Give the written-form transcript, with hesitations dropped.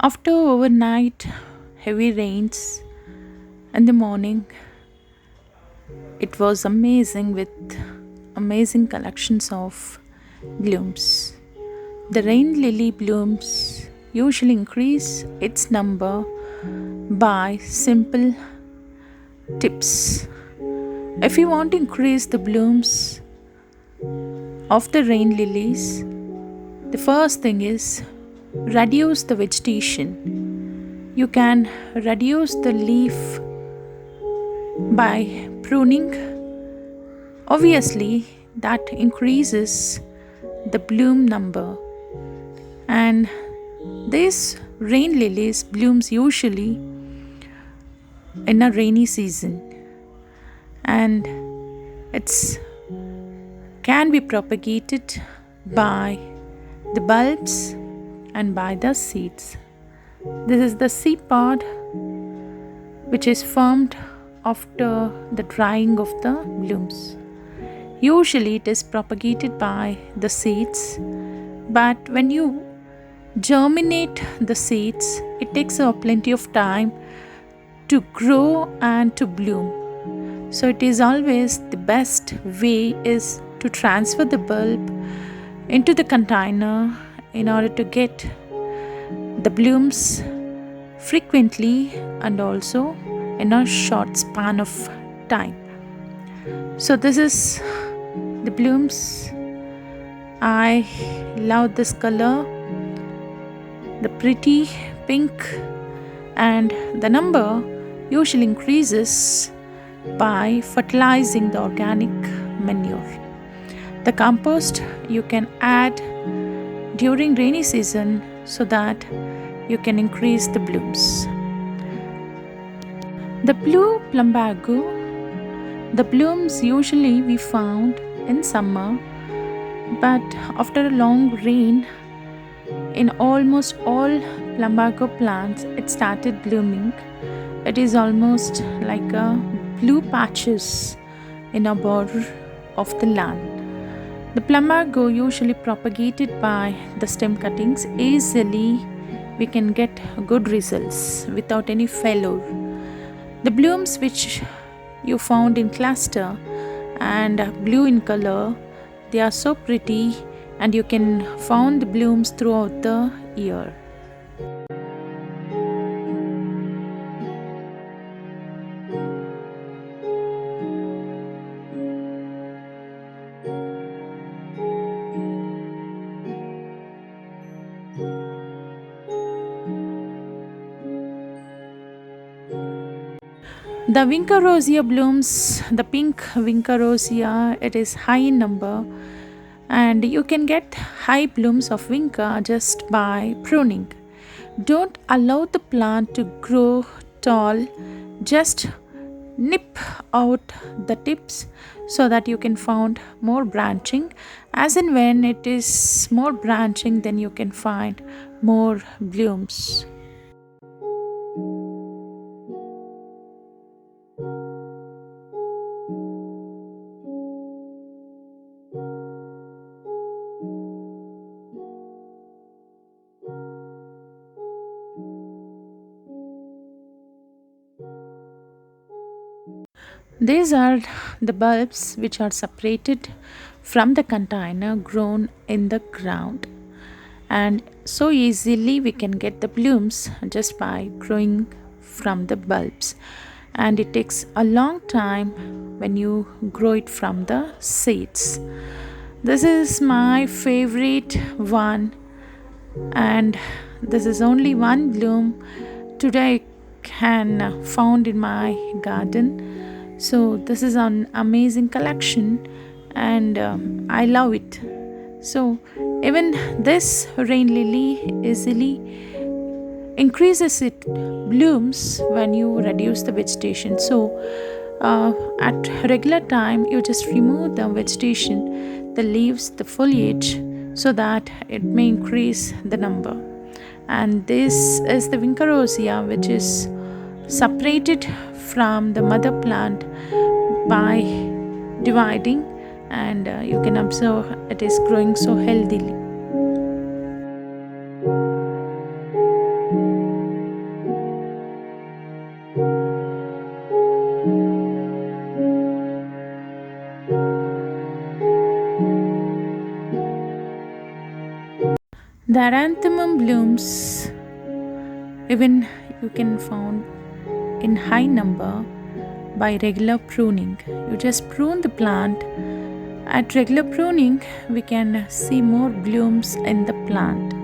After overnight heavy rains in the morning, it was amazing with amazing collections of blooms. The rain lily blooms usually increase its number by simple tips. If you want to increase the blooms of the rain lilies, the first thing is reduce the vegetation. You can reduce the leaf by pruning. Obviously, that increases the bloom number. And these rain lilies blooms usually in a rainy season, and it's can be propagated by the bulbs and by the seeds. This is the seed pod which is formed after the drying of the blooms. Usually it is propagated by the seeds, but when you germinate the seeds, it takes plenty of time to grow and to bloom. So it is always the best way is to transfer the bulb into the container in order to get the blooms frequently and also in a short span of time. So this is the blooms. I love this color, the pretty pink, and the number usually increases by fertilizing the organic manure. The compost you can add during rainy season so that you can increase the blooms. The blue plumbago, the blooms usually we found in summer, but after a long rain, in almost all plumbago plants, it started blooming. It is almost like a blue patches in a border of the land. The plumbago usually propagated by the stem cuttings. Easily we can get good results without any failure. The blooms which you found in cluster and blue in color, they are so pretty, and you can find the blooms throughout the year. The vinca rosea blooms, the pink vinca rosea, it is high in number, and you can get high blooms of vinca just by pruning. Don't allow the plant to grow tall, just nip out the tips so that you can find more branching. As and when it is more branching, then you can find more blooms. These are the bulbs which are separated from the container grown in the ground, and so easily we can get the blooms just by growing from the bulbs, and it takes a long time when you grow it from the seeds. This is my favorite one, and this is only one bloom today I can found in my garden. So this is an amazing collection, and I love it. So even this rain lily easily increases it blooms when you reduce the vegetation. So at regular time you just remove the vegetation, the leaves, the foliage, so that it may increase the number. And this is the vinca rosea, which is separated from the mother plant by dividing, and you can observe it is growing so healthily. The aranthemum blooms even you can found in high number by regular pruning. You just prune the plant. At regular pruning, we can see more blooms in the plant.